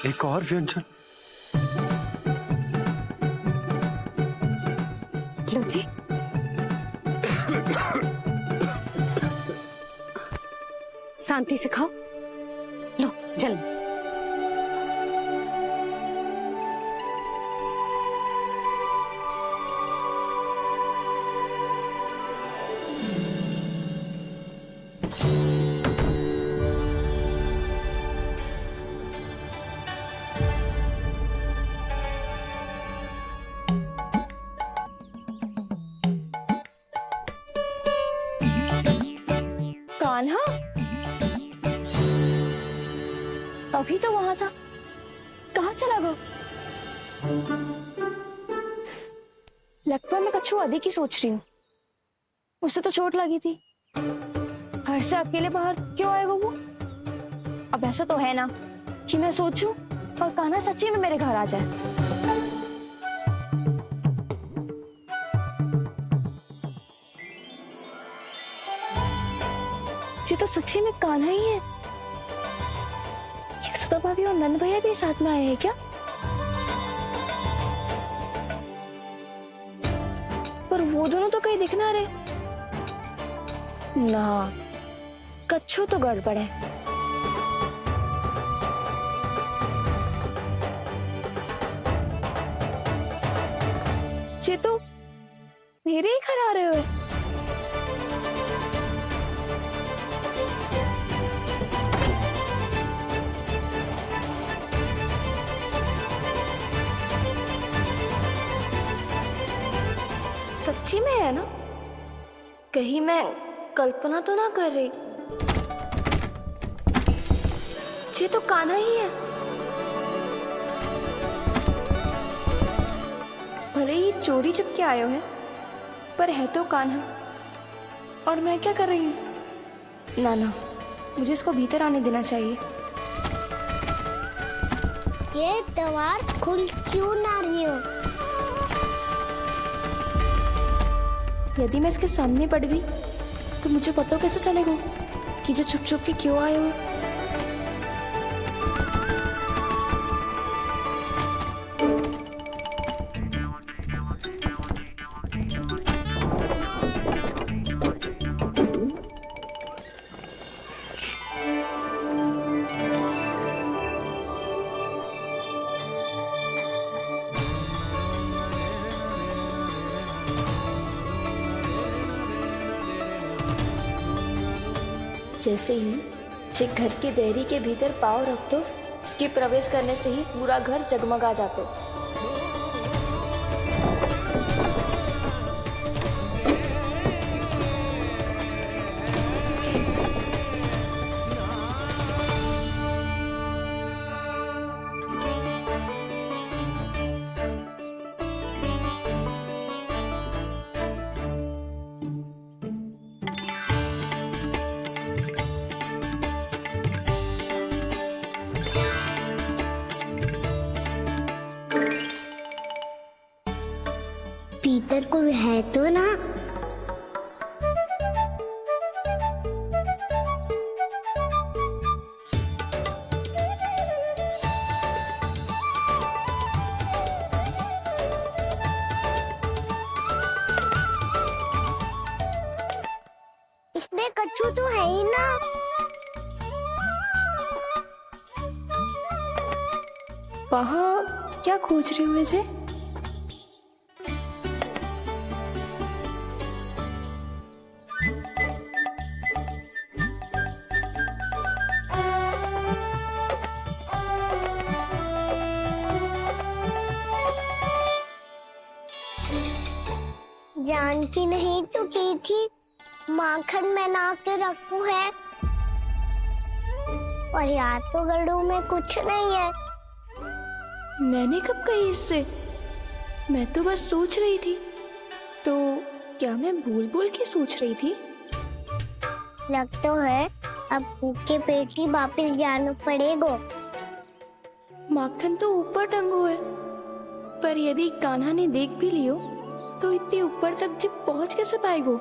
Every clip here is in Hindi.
एक और व्यंजन। लो जी। शांति से खाओ। लो जल्दी। कान्हा अभी तो वहां था, कहाँ चला गया? लगता मैं कच्छू आदि की सोच रही हूँ। उसे तो चोट लगी थी, घर से अकेले बाहर क्यों आएगा वो? अब ऐसा तो है ना कि मैं सोचूं और कान्हा सच्ची में मेरे घर आ जाए। ये तो सच्ची में कान्हा ही है। यशोदा भाभी और नंद भैया भी साथ में आए हैं क्या? पर वो दोनों तो कहीं दिख ना रहे। ना, कच्छू तो गड़बड़ है। ये तो मेरे ही घर आ रहे हो। सच्ची में है ना? कहीं मैं कल्पना तो ना कर रही? ये तो कान्हा ही है। भले ही चोरी चुपके आए हो है, पर है तो कान्हा। और मैं क्या कर रही हूँ? ना ना, मुझे इसको भीतर आने देना चाहिए। ये द्वार खुल क्यों ना रही हो? यदि मैं इसके सामने पड़ गई तो मुझे पता कैसे चलेगा कि जो छुप छुप के क्यों आए हो? जैसे ही जे घर की देहरी के भीतर पाँव रख दो, इसके प्रवेश करने से ही पूरा घर जगमगा जातो। भीतर कोई है तो ना? इसमें कच्छू तो है ही ना। वहाँ क्या खोज रहे हुए जे? जानकी नहीं तो की थी माखन में ना के रखू है, और याद तो गड़ू में कुछ नहीं है। मैंने कब कही इससे? मैं तो बस सोच रही थी। तो क्या मैं भूल भूल के सोच रही थी? लग तो है अब भूखे पेट ही वापिस जाना पड़ेगा। माखन तो ऊपर टंगो है, पर यदि कान्हा ने देख भी लियो तो इतने ऊपर तक जब पहुंच कैसे पाएगो?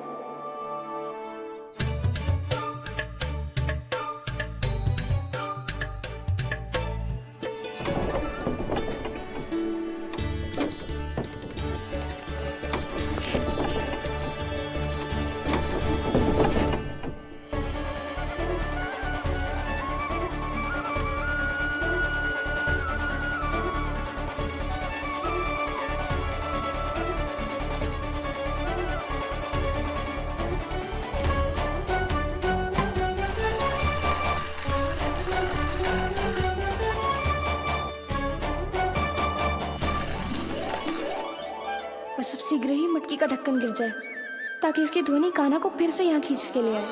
बस अब शीघ्र ही मटकी का ढक्कन गिर जाए ताकि उसकी ध्वनि कान्हा को फिर से यहाँ खींच के ले आए।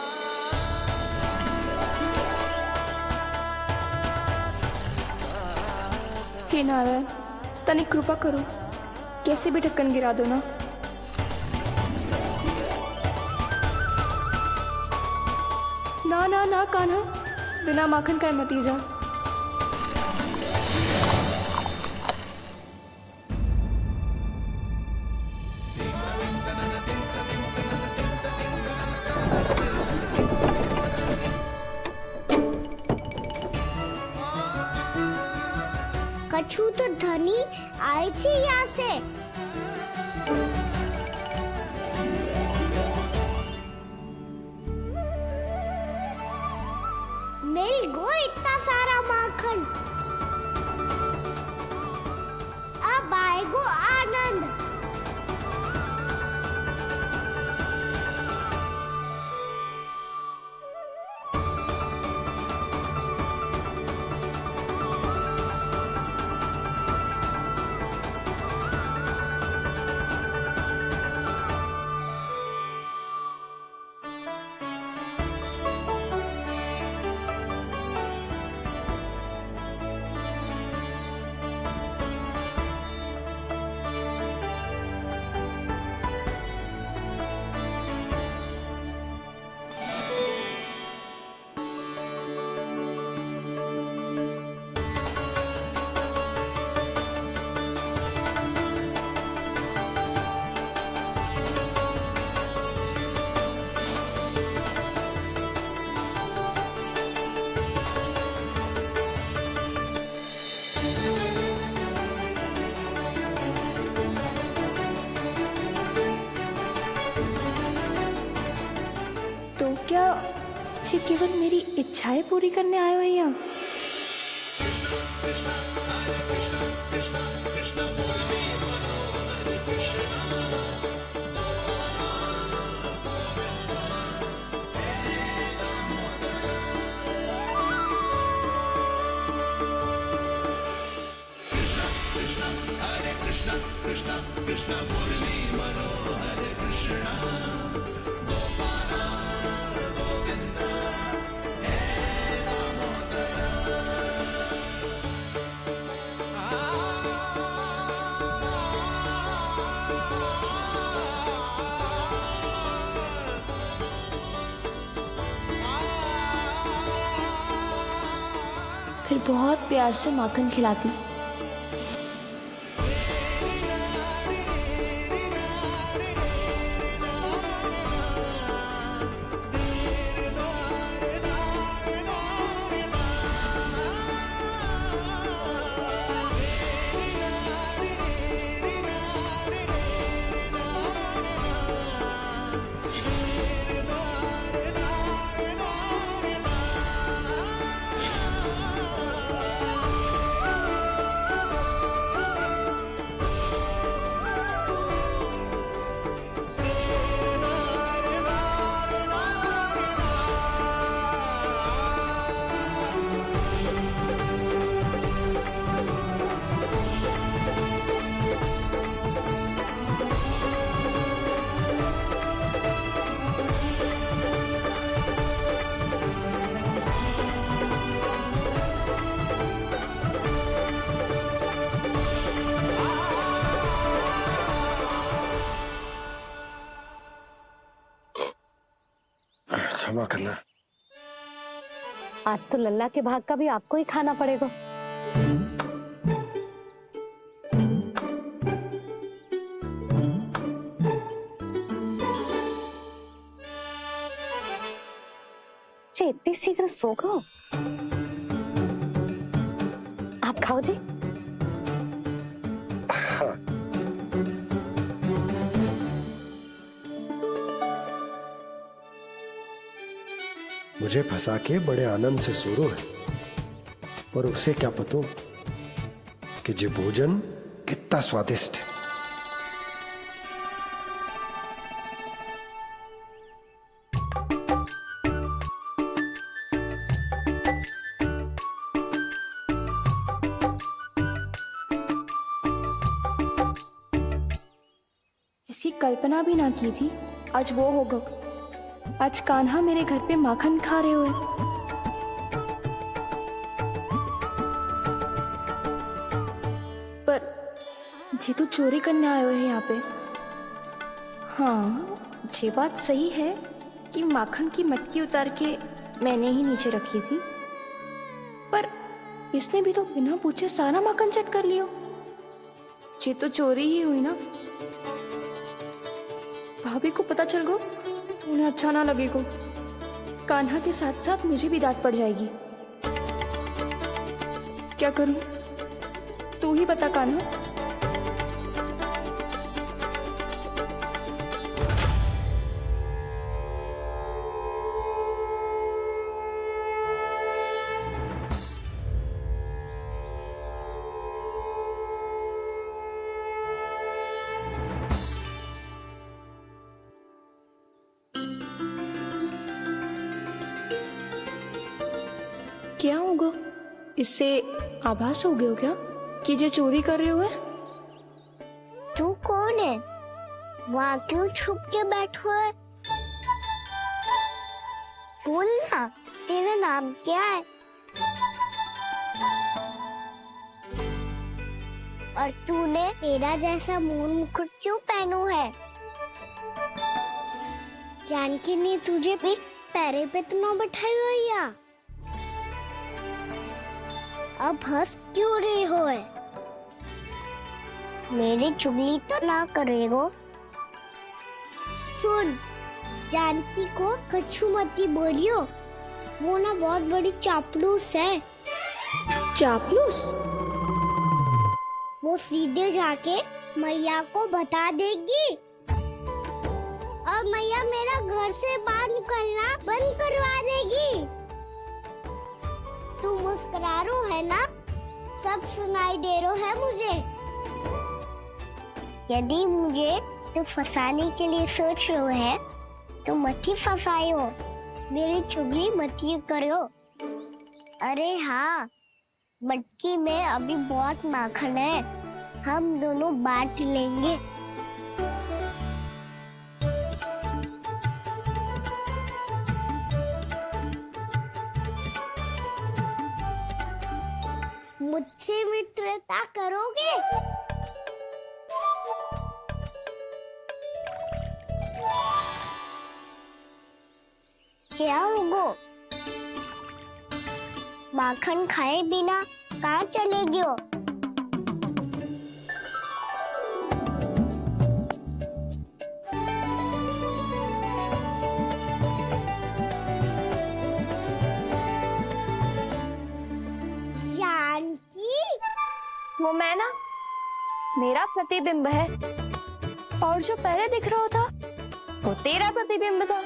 हे नारायण, तनिक कृपा करो, कैसे भी ढक्कन गिरा दो ना। ना ना ना कान्हा, बिना माखन का मत ही जा। कछु तो ध्वनि आई थी यहाँ से। मिल गो इतना सारा माखन। अब आएगो आनंद। तो क्या ये केवल मेरी इच्छाएं पूरी करने आए हो यहाँ? फिर बहुत प्यार से माखन खिलाती। क्षमा करना। आज तो लल्ला के भाग का भी आपको ही खाना पड़ेगा। इतनी शीघ्र सो गो? आप खाओ जी। हाँ। मुझे फंसा के बड़े आनंद से सो रहा है, पर उसे क्या पता कि ये भोजन कितना स्वादिष्ट है। कल्पना भी ना की थी, आज वो होगा। आज कान्हा मेरे घर पे माखन खा रहे हुए। पर ये तो चोरी करने आए हुए हैं यहाँ पे। हाँ, ये बात सही है कि माखन की मटकी उतार के मैंने ही नीचे रखी थी, पर इसने भी तो बिना पूछे सारा माखन चट कर लियो। ये तो चोरी ही हुई ना। भाभी को पता चल गो तो उन्हें अच्छा ना लगेगा। कान्हा के साथ साथ मुझे भी डांट पड़ जाएगी। क्या करूं? तू ही बता कान्हा। क्या होगा? इससे आभास हो गया हो क्या कि ये चोरी कर रहे हुए? तू कौन है? वहाँ क्यों छुप के बैठो है? बोल ना, तेरा नाम क्या है? और तूने मेरा जैसा मून मुकुट क्यों पहनो है? जानकी ने तुझे भी पैरे पे तो ना बैठाई हुई या? अब हंस क्यों रही हो है? मेरी चुगली तो ना करेगो। सुन, जानकी को कछु मती बोलियो, वो ना बहुत बड़ी चापलूस है। चापलूस? वो सीधे जाके मैया को बता देगी और मैया मेरा घर से बाहर निकलना बंद करवा देगी। तू मुस्कुरा रो है ना? सब सुनाई दे रो है मुझे। यदि मुझे तू फंसाने के लिए सोच रहे है तो मत ही फंसायो, मेरी चुगली मत ही करो। अरे हाँ, मटकी में अभी बहुत माखन है, हम दोनों बांट लेंगे। मुझसे मित्रता करोगे? क्या होगो? माखन खाए बिना कहाँ चलेगी हो? वो मैं ना, मेरा प्रतिबिंब है, और जो पहले दिख रहा था वो तेरा प्रतिबिंब था।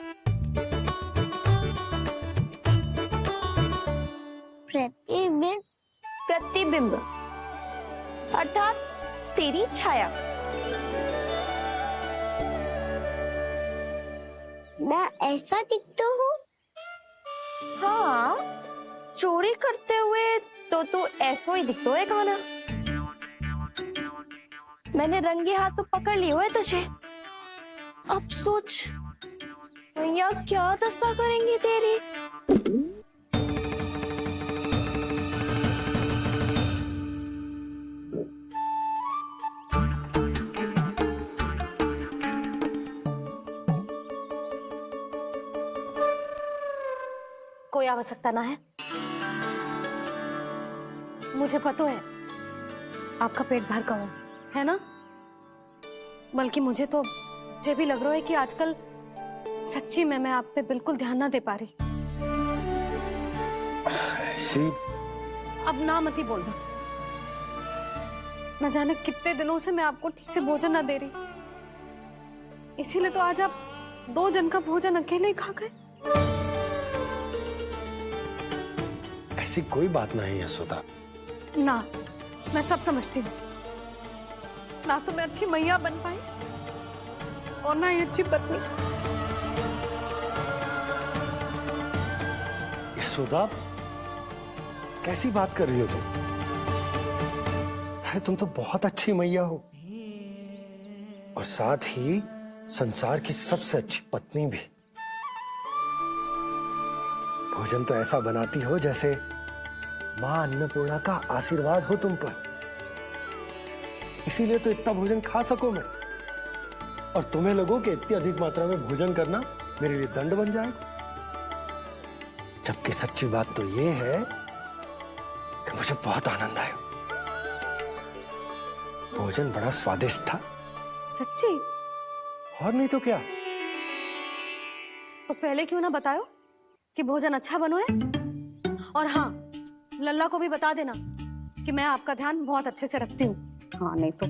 प्रतिबिंब? प्रतिबिंब अर्थात तेरी छाया। मैं ऐसा दिखता हूँ? हाँ, चोरी करते हुए तो तू ऐसा ही दिखता है कान्हा। मैंने रंगे हाथ तो पकड़ लियो है तुझे। अब सोच भैया क्या दशा करेंगी तेरी। कोई आवश्यकता ना है। मुझे पता है आपका पेट भर का है ना? बल्कि मुझे तो ये भी लग रहा है कि आजकल सच्ची में मैं आप पे बिल्कुल ध्यान ना दे पा रही। ऐसी अब ना मत ही बोलना। न जाने कितने दिनों से मैं आपको ठीक से भोजन ना दे रही, इसीलिए तो आज आप 2 जन का भोजन अकेले ही खा गए। ऐसी कोई बात नहीं है सुधा। ना, मैं सब समझती हूँ। ना तो मैं अच्छी मैया बन पाई और ना ही अच्छी पत्नी। सुधा, कैसी बात कर रही हो तुम? अरे तुम तो बहुत अच्छी मैया हो, और साथ ही संसार की सबसे अच्छी पत्नी भी भोजन तो ऐसा बनाती हो जैसे मां अन्नपूर्णा का आशीर्वाद हो तुम पर। इसीलिए तो इतना भोजन खा सको मैं, और तुम्हें लगो कि इतनी अधिक मात्रा में भोजन करना मेरे लिए दंड बन जाएगा। जबकि सच्ची बात तो ये है कि मुझे बहुत आनंद आया। भोजन बड़ा स्वादिष्ट था। सच्ची? और नहीं तो क्या। तो पहले क्यों ना बताओ कि भोजन अच्छा बनो है? और हाँ, लल्ला को भी बता देना कि मैं आपका ध्यान बहुत अच्छे से रखती हूँ। हाँ नहीं तो।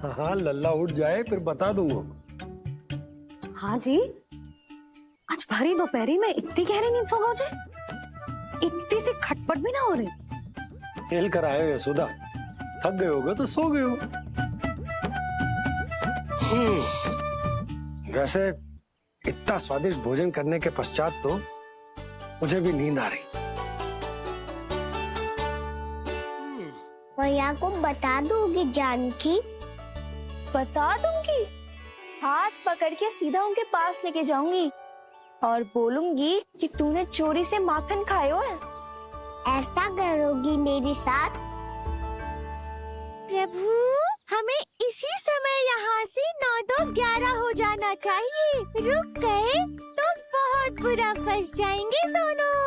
हाँ, लल्ला उठ जाए फिर बता दूंगा। हाँ जी, आज भरी दोपहरी में इतनी गहरी नींद सो गए? इतनी सी खटपट भी ना हो रही? खेल कर आए हो यशोदा, थक गए होगे तो सो गए हो। वैसे इतना स्वादिष्ट भोजन करने के पश्चात तो मुझे भी नींद आ रही। भैया को बता दोगी जानकी? बता दूंगी। हाथ पकड़ के सीधा उनके पास लेके जाऊंगी और बोलूंगी कि तूने चोरी से माखन खायो है। ऐसा करोगी मेरे साथ? प्रभु, हमें इसी समय यहाँ से 9-2-11 हो जाना चाहिए। रुक गए तो बहुत बुरा फंस जाएंगे दोनों।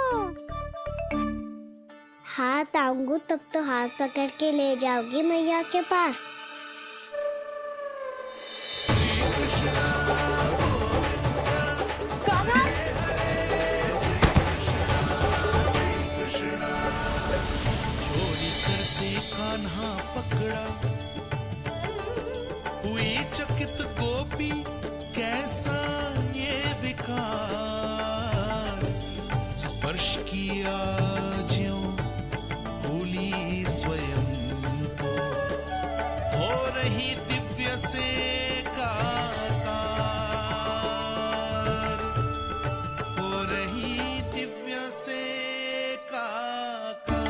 हाथ आऊंगी तब तो हाथ पकड़ के ले जाओगी मैया के पास। चोरी करते कान्हा पकड़ा, हुई चकित गोपी कैसा ये विकार। स्पर्श किया ज्यों भूली स्वयं को, हो रही दिव्य से काकार, हो रही दिव्य से काकार।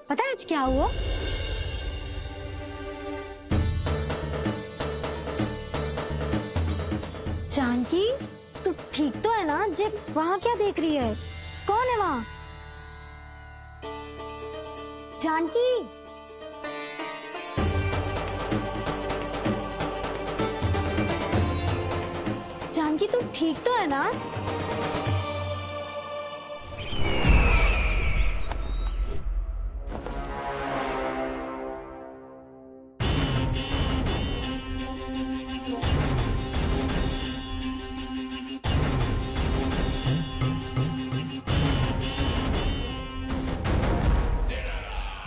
पता है आज क्या हुआ? जानकी, तू ठीक तो है ना? जब वहां क्या देख रही है? कौन है वहां? जानकी, जानकी तू ठीक तो है ना?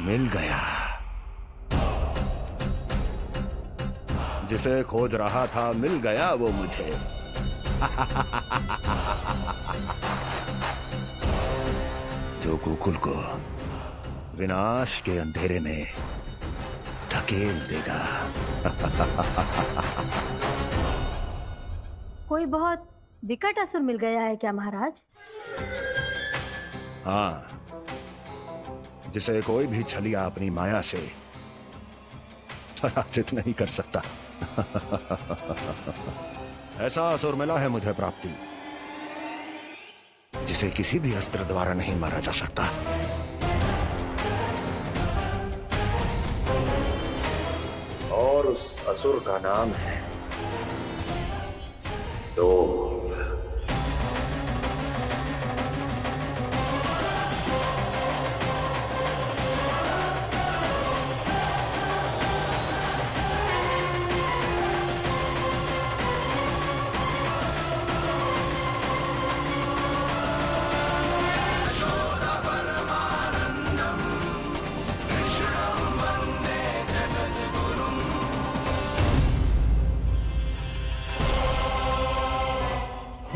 मिल गया। जिसे खोज रहा था मिल गया वो मुझे। जो गोकुल को विनाश के अंधेरे में धकेल देगा। कोई बहुत विकट असुर मिल गया है क्या महाराज? हाँ, जिसे कोई भी छलिया अपनी माया से पराजित नहीं कर सकता। ऐसा असुर मिला है मुझे प्राप्ति, जिसे किसी भी अस्त्र द्वारा नहीं मारा जा सकता। और उस असुर का नाम है लोभ।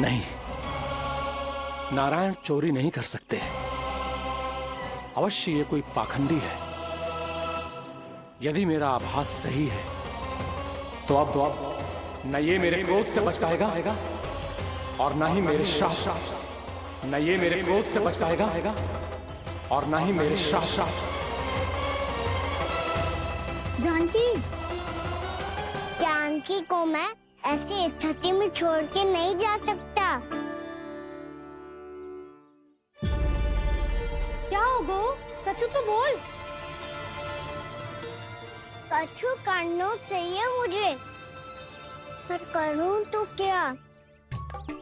नहीं, नारायण चोरी नहीं कर सकते। अवश्य ये कोई पाखंडी है। यदि मेरा आभास सही है तो अब न ये मेरे क्रोध से बच पाएगा और न ही मेरे श्राप से। न ये मेरे क्रोध से बच पाएगा और न ही मेरे श्राप से। जानकी, जानकी को मैं ऐसी स्थिति में छोड़ के नहीं जा सकता। क्या होगो? कछु तो बोल। कछु करना चाहिए मुझे, पर करूं तो क्या?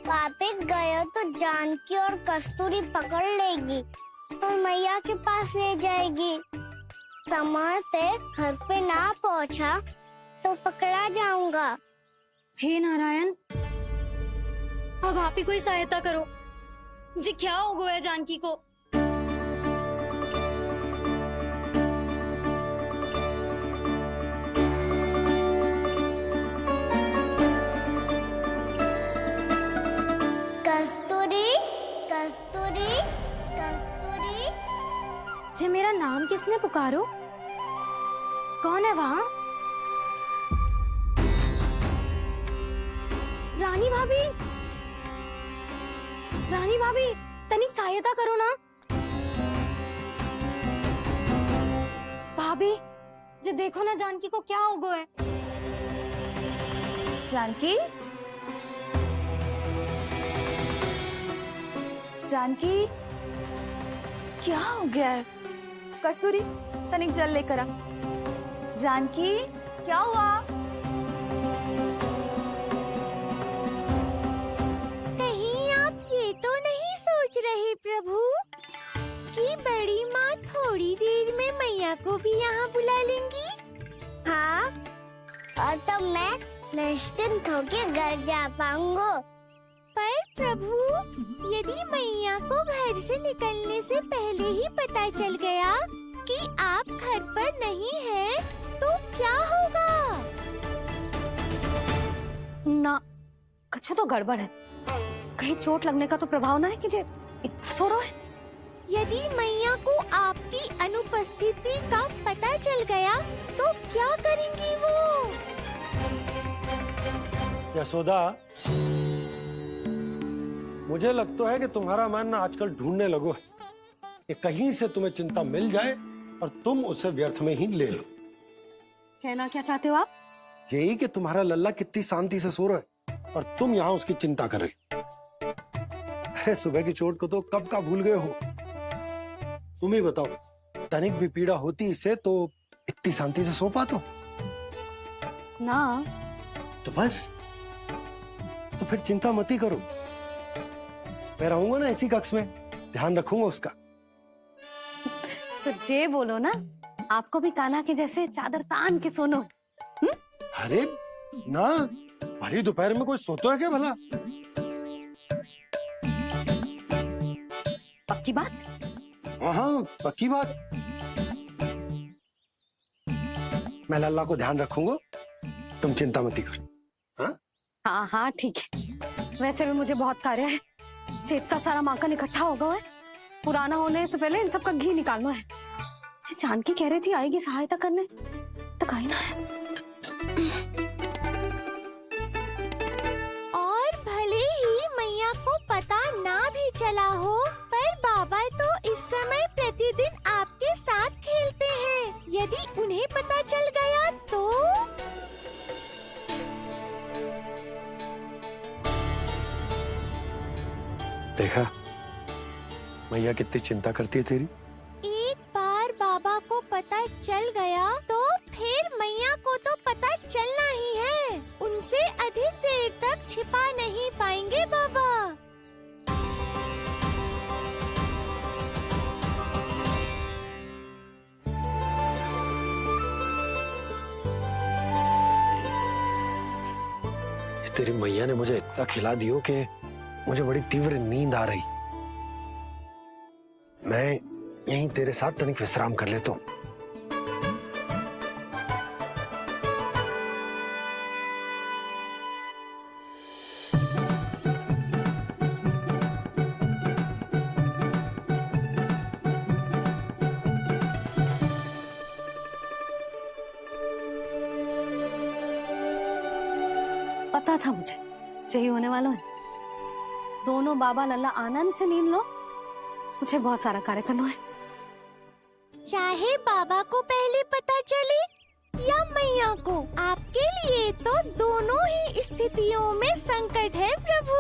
वापस गया तो जानकी और कस्तूरी पकड़ लेगी और मैया के पास ले जाएगी। समय पे घर पे ना पहुंचा तो पकड़ा जाऊंगा। हे नारायण, अब आप ही कोई सहायता करो। जी क्या हो गया जानकी को? कस्तूरी, कस्तूरी, कस्तूरी। जी मेरा नाम किसने पुकारो? कौन है वहाँ? रानी भाभी, रानी भाभी, तनिक सहायता करो ना। भाभी, जी देखो ना जानकी को क्या हो गया है। जानकी, जानकी, क्या हो गया है? कस्तूरी, तनिक जल लेकर आ। जानकी, क्या हुआ? कहीं आप ये तो नहीं सोच रहे प्रभु कि बड़ी माँ थोड़ी देर में मैया को भी यहाँ बुला लेंगी? हाँ, और तब मैं निश्चिंत होके घर जा पाऊंगा। पर प्रभु, यदि मैया को घर से निकलने से पहले ही पता चल गया कि आप घर पर नहीं हैं, तो क्या होगा? ना, कुछ तो गड़बड़ है। कहीं चोट लगने का तो प्रभाव ना है कि जे इतना सो रहा है। यदि मैया को आपकी अनुपस्थिति का पता चल गया तो क्या करेंगी वो? यशोदा, मुझे लगता है कि तुम्हारा मन आजकल ढूंढने लगो है कि कहीं से तुम्हें चिंता मिल जाए और तुम उसे व्यर्थ में ही ले लो। कहना क्या चाहते हो आप? यही कि तुम्हारा लल्ला कितनी शांति से सो रहा है और तुम यहाँ उसकी चिंता कर रहे। अरे सुबह की चोट को तो कब का भूल गए हो। तुम ही बताओ, तनिक भी पीड़ा होती इसे तो इतनी शांति से सो पाते हो? ना, तो बस, तो फिर चिंता मत ही करो। मैं रहूंगा ना इसी कक्ष में, ध्यान रखूंगा उसका। तो जे बोलो ना, आपको भी कान्हा के जैसे चादर तान के सोनो। अरे ना, भरी दोपहर में कोई सोता है क्या भला? पक्की बात? हाँ, पक्की बात। मैं लल्ला को ध्यान रखूंगा, तुम चिंता मत करो। हाँ हाँ हाँ, ठीक है। वैसे भी मुझे बहुत कार्य है। इतना सारा माखन इकट्ठा होगा है, पुराना होने से पहले इन सब का घी निकालना है। जानकी कह रही थी आएगी सहायता करने, तो कहीं ना है। और भले ही मैया को पता ना भी चला हो, पर बाबा तो इस समय प्रतिदिन आपके साथ खेलते हैं। यदि उन्हें पता चल गया तो? देखा मैया कितनी चिंता करती है तेरी। एक बार बाबा को पता चल गया तो फिर मैया को तो पता चलना ही है। उनसे अधिक देर तक छिपा नहीं पाएंगे बाबा। तेरी मैया ने मुझे इतना खिला दियो कि मुझे बड़ी तीव्र नींद आ रही। मैं यहीं तेरे साथ तनिक विश्राम कर लेता हूँ। पता था मुझे यही होने वाला है। दोनों बाबा लल्ला आनंद से नींद लो। मुझे बहुत सारा कार्य करना है। चाहे बाबा को पहले पता चले या मैया को, आपके लिए तो दोनों ही स्थितियों में संकट है प्रभु।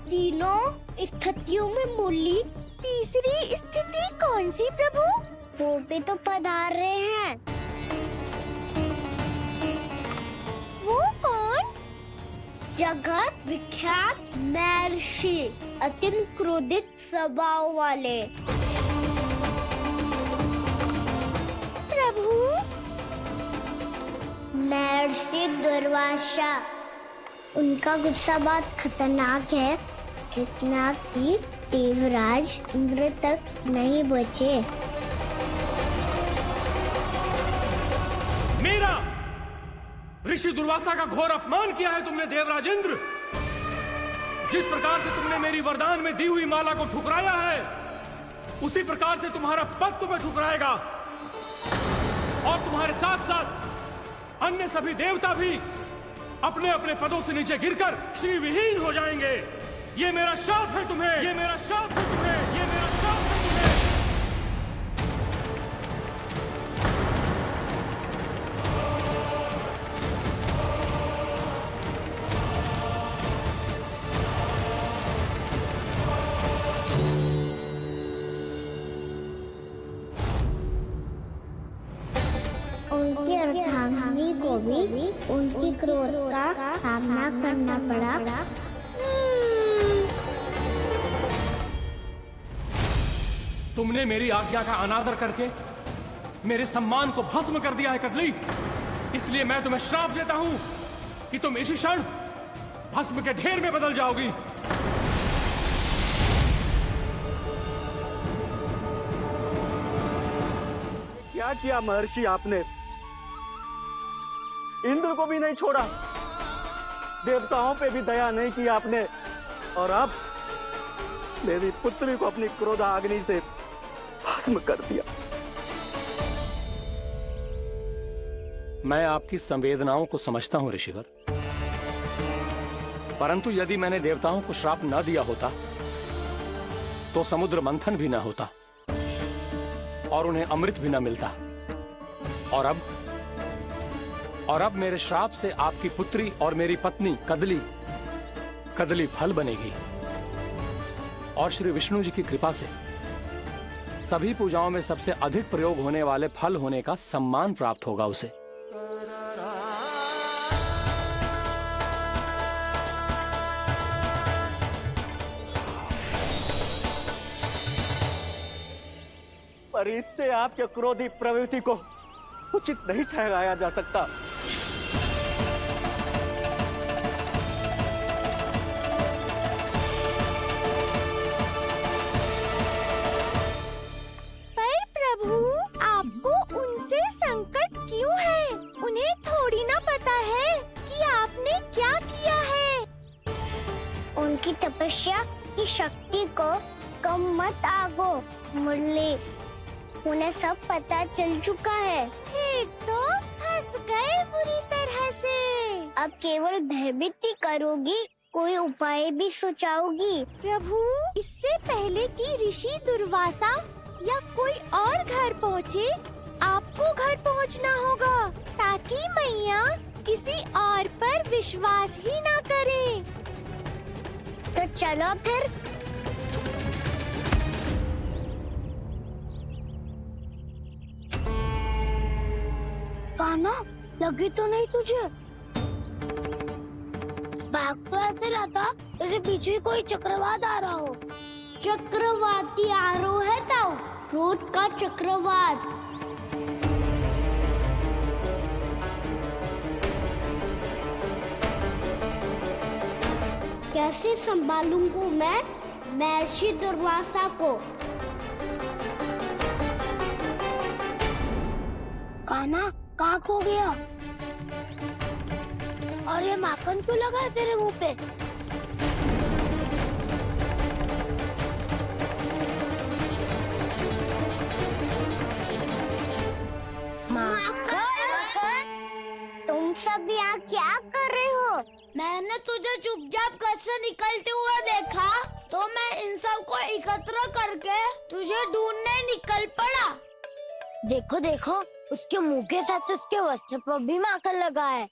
तीनों स्थितियों में मुरली, तीसरी स्थिति कौन सी प्रभु? वो भी तो पधार रहे हैं। वो कौन? जगत विख्यात महर्षि, अत्यंत क्रोधित स्वभाव वाले। प्रभु महर्षि दुर्वासा। उनका गुस्सा बहुत खतरनाक है, इतना कि देवराज इंद्र तक नहीं बचे। मेरा ऋषि दुर्वासा का घोर अपमान किया है तुमने देवराज इंद्र। जिस प्रकार से तुमने मेरी वरदान में दी हुई माला को ठुकराया है, उसी प्रकार से तुम्हारा पद तुम्हें ठुकराएगा, और तुम्हारे साथ साथ अन्य सभी देवता भी अपने अपने पदों से नीचे गिरकर श्री विहीन हो जाएंगे। ये मेरा शाप है तुम्हें, ये मेरा शाप है तुम्हें, ये मेरा शाप है तुम्हें। उनकी अर्धांगिनी को भी उनकी क्रोध का सामना करना पड़ा। तुमने मेरी आज्ञा का अनादर करके मेरे सम्मान को भस्म कर दिया है कदली। इसलिए मैं तुम्हें श्राप देता हूं कि तुम इसी क्षण भस्म के ढेर में बदल जाओगी। क्या किया महर्षि आपने? इंद्र को भी नहीं छोड़ा, देवताओं पे भी दया नहीं की आपने, और अब मेरी पुत्री को अपनी क्रोधाग्नि से भस्म कर दिया। मैं आपकी संवेदनाओं को समझता हूं ऋषिवर, परंतु यदि मैंने देवताओं को श्राप न दिया होता तो समुद्र मंथन भी न होता और उन्हें अमृत भी न मिलता। और अब मेरे श्राप से आपकी पुत्री और मेरी पत्नी कदली फल बनेगी, और श्री विष्णु जी की कृपा से सभी पूजाओं में सबसे अधिक प्रयोग होने वाले फल होने का सम्मान प्राप्त होगा उसे। पर इससे आपके क्रोधी प्रवृत्ति को उचित नहीं ठहराया जा सकता। पर प्रभु, आपको उनसे संकट क्यों है? उन्हें थोड़ी ना पता है कि आपने क्या किया है। उनकी तपस्या की शक्ति को कम मत आगो मुरली, उन्हें सब पता चल चुका है। फिर तो फंस गए बुरी तरह से। अब केवल भयभीत ही करोगी, कोई उपाय भी सोचाओगी? प्रभु, इससे पहले कि ऋषि दुर्वासा या कोई और घर पहुँचे, आपको घर पहुँचना होगा, ताकि मैया किसी और पर विश्वास ही ना करे। तो चलो फिर। कान्हा, लगी तो नहीं तुझे? भाग तो ऐसे रहा था जैसे पीछे कोई चक्रवात आ रहा हो। चक्रवाती आरोह है ताऊ, क्रोध का चक्रवात। कैसे संभालूंगा मैं महर्षि दुर्वासा को? कान्हा, कहाँ खो गया? और ये माखन क्यों लगा है तेरे मुंह पे? माखन? तुम सब यहाँ क्या कर रहे हो? मैंने तुझे चुपचाप घर से निकलते हुए देखा। तो मैं इन सबको एकत्र करके तुझे ढूंढने निकल पड़ा। देखो देखो, उसके मुंह के साथ उसके वस्त्र पर भी माखन लगा है।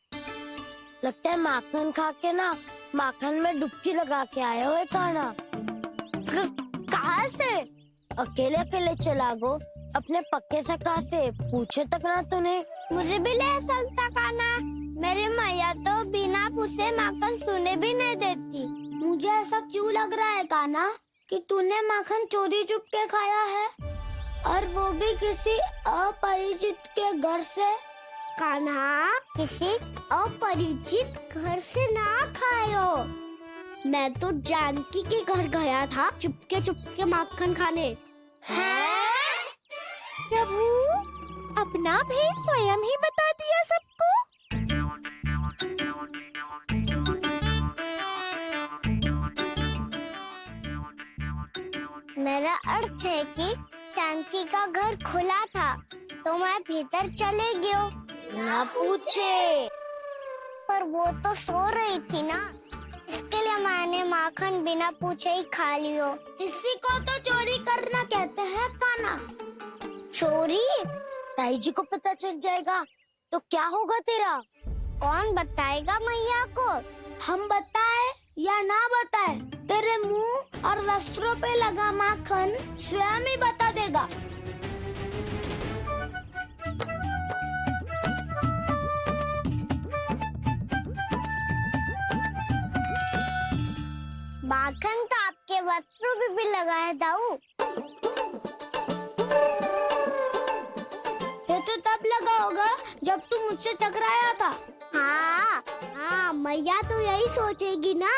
लगता है माखन खा के ना माखन में डुबकी लगा के आया हुआ है कान्हा। कहाँ से? अकेले अकेले चला गो अपने पक्के सखा से पूछो तक ना तूने। मुझे भी ले चलता कान्हा। मेरी मैया तो बिना पूछे माखन सुने भी नहीं देती। मुझे ऐसा क्यों लग रहा है कान्हा कि तूने माखन चोरी चुप के खाया है, और वो भी किसी अपरिचित के घर से। कान्हा, किसी अपरिचित घर से ना खायो। मैं तो जानकी के घर गया था चुपके माखन खाने। हैं? प्रभु, अपना भेद स्वयं ही बता दिया सबको। मेरा अर्थ है कि जानकी का घर खुला था तो मैं भीतर चले गयो ना पूछे। पर वो तो सो रही थी ना, इसके लिए मैंने माखन बिना पूछे ही खा लियो। इसी को तो चोरी करना कहते हैं कान्हा। चोरी? ताई जी को पता चल जाएगा तो क्या होगा तेरा? कौन बताएगा मैया को? हम बताए या ना बताए, तेरे मुंह और वस्त्रों पे लगा माखन स्वयं ही बता देगा। माखन तो आपके वस्त्रों पे भी लगा है दाऊ। ये तो तब लगा होगा जब तू मुझसे टकराया था। हाँ, मैया तो यही सोचेगी ना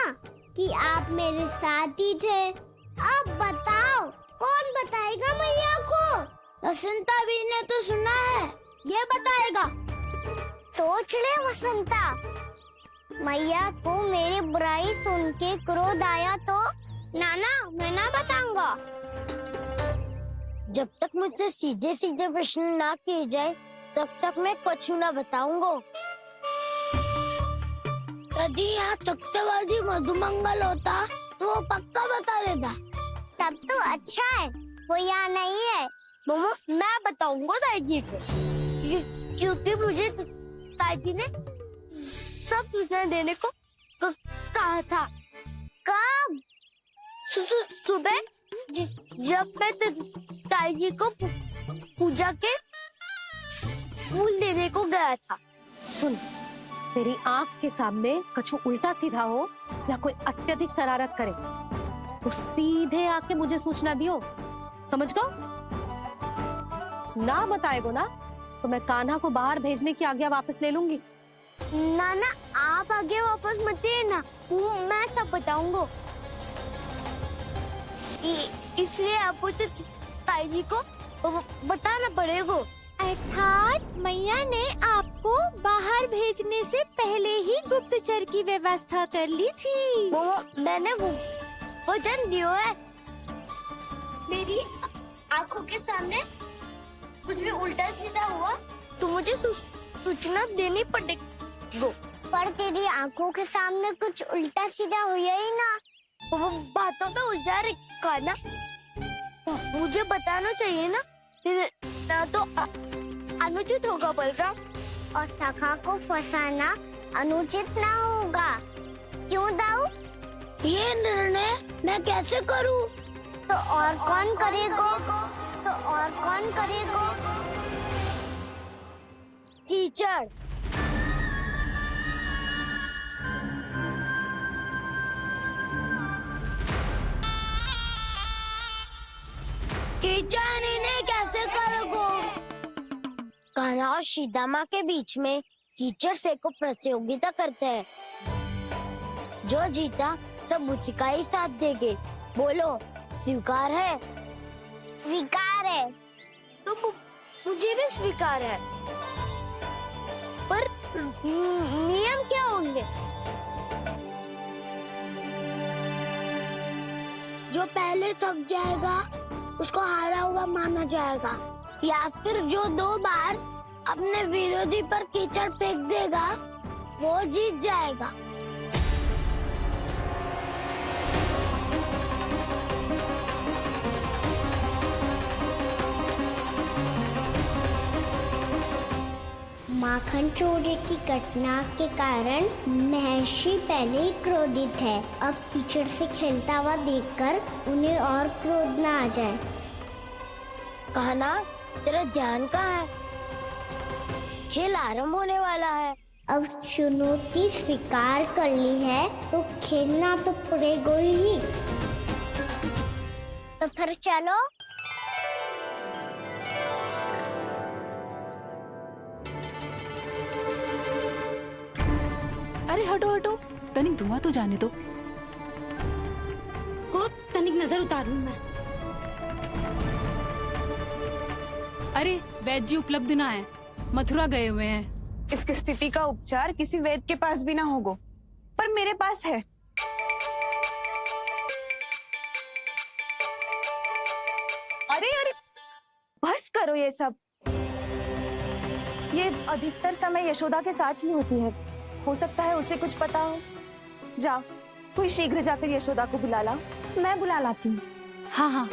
कि आप मेरे साथ ही थे। अब बताओ, कौन बताएगा मैया को? वसंता भी ने तो सुना है, ये बताएगा। सोच ले वसंता, मैया को मेरी बुराई सुन के क्रोध आया तो नाना मैं ना बताऊंगा। जब तक मुझसे सीधे सीधे प्रश्न ना किए जाए तब तक मैं कुछ ना बताऊंगा। यदि यहाँ सत्यवादी मधुमंगल होता तो वो पक्का बता देता। तब तो अच्छा है वो यहाँ नहीं है। मैं बताऊंगा ताई जी को, क्योंकि मुझे ताई जी ने सब सूचना देने को कहा था। कब? सुबह जब मैं ताई जी को पूजा के फूल देने को गया था। सुन, तेरी आंख के सामने कछु उल्टा सीधा हो या कोई अत्यधिक शरारत करे तो सीधे आके मुझे सूचना दियो, समझ गो? ना बताएगो ना तो मैं कान्हा को बाहर भेजने की आज्ञा वापस ले लूंगी। नाना, आप आगे वापस मत देना, मैं सब बताऊंगा। इसलिए आपको तो ताई जी को बताना पड़ेगा। अर्थात मैया ने आपको बाहर भेजने से पहले ही गुप्तचर की व्यवस्था कर ली थी। मैंने वो वचन दिया है। मेरी आंखों के सामने कुछ भी उल्टा सीधा हुआ तो मुझे सूचना देनी पड़ेगी। पर तेरी आंखों के सामने कुछ उल्टा सीधा हुआ ही ना, वो बातों तो उलझा रखा ना, मुझे बताना चाहिए ना तो अनुचित होगा बलराम। और सखा को फंसाना अनुचित ना होगा, क्यों दाऊ? ये निर्णय मैं कैसे करूं? तो और कौन करेगा? टीचर। टीचर इन्हें कैसे करोगे? कान्हा और सीता के बीच में कीचड़ फेंको प्रतियोगिता करते हैं। जो जीता सब उसी का ही साथ देंगे। बोलो, स्वीकार है? स्वीकार है। तो मुझे भी स्वीकार है, पर नियम क्या होंगे? जो पहले थक जाएगा उसको हारा हुआ माना जाएगा, या फिर जो 2 बार अपने विरोधी पर कीचड़ फेंक देगा वो जीत जाएगा। माखन चोरी की घटना के कारण महर्षि पहले ही क्रोधित है। अब कीचड़ से खेलता हुआ देखकर उन्हें और क्रोध ना आ जाए। कहना तेरा ध्यान कहाँ है? खेल आरंभ होने वाला है। अब चुनौती स्वीकार कर ली है तो खेलना तो पड़ेगा ही। तो फिर चलो। अरे हटो हटो, तनिक धुआं तो जाने दो। को तनिक नजर उतार लूं मैं। अरे वैद्य जी उपलब्ध ना है, मथुरा गए हुए हैं। इसकी स्थिति का उपचार किसी वैद्य के पास भी ना होगा, पर मेरे पास है। अरे अरे बस करो ये सब। ये अधिकतर समय यशोदा के साथ ही होती है। हो सकता है उसे कुछ पता हो। जा, कोई शीघ्र जाकर यशोदा को बुला ला। मैं बुला लाती हूँ। हाँ हाँ।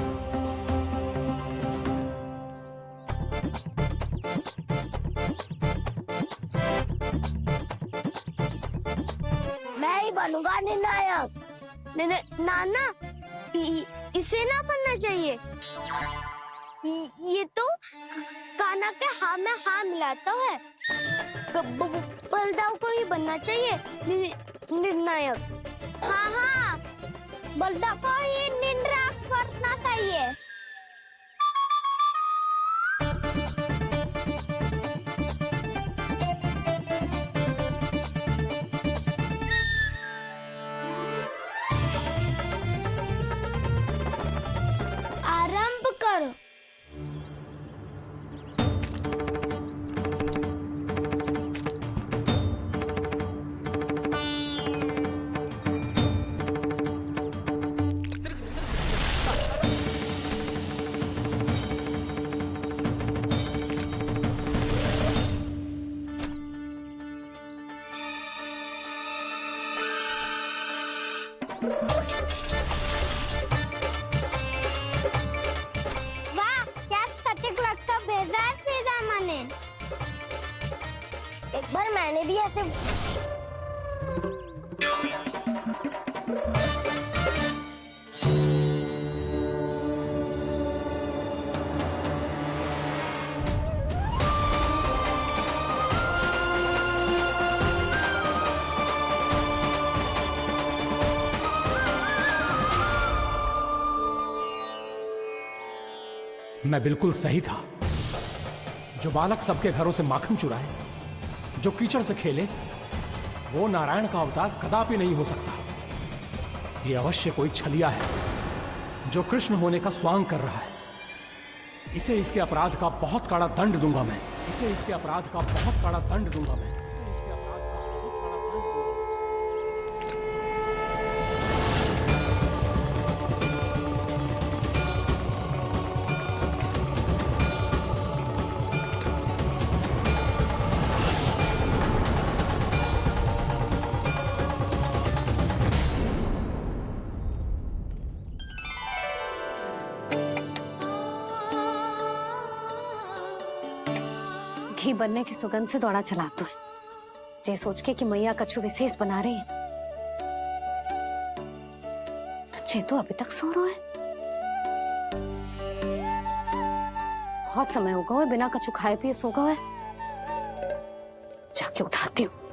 मैं ही बनूंगा निर्णायक। नाना, इसे ना बनना चाहिए। ये तो कान्हा के हाँ में हाँ मिलाता है। बलदाव को ही बनना चाहिए निर्णायक। हाँ हाँ, बलदाव को ही निर्णायक बनना चाहिए। आरंभ करो। वाह, क्या सटीक लगता बेजार सीधा माने। एक बार मैंने भी ऐसे मैं बिल्कुल सही था। जो बालक सबके घरों से माखन चुराए, जो कीचड़ से खेले, वो नारायण का अवतार कदापि नहीं हो सकता। ये अवश्य कोई छलिया है जो कृष्ण होने का स्वांग कर रहा है। इसे इसके अपराध का बहुत कड़ा दंड दूंगा मैं। इसे इसके अपराध का बहुत कड़ा दंड दूंगा मैं। इसे इसके अपराध का बहुत कड़ा दंड दूंगा। घी बनने की सुगंध से दौड़ा चला तो है, जे सोच के कि मैया कछु विशेष बना रही है। तो चेतु अभी तक सो रहा है। बहुत समय होगा है बिना कछु खाए पिए सो गया है। जाके उठाती हूँ।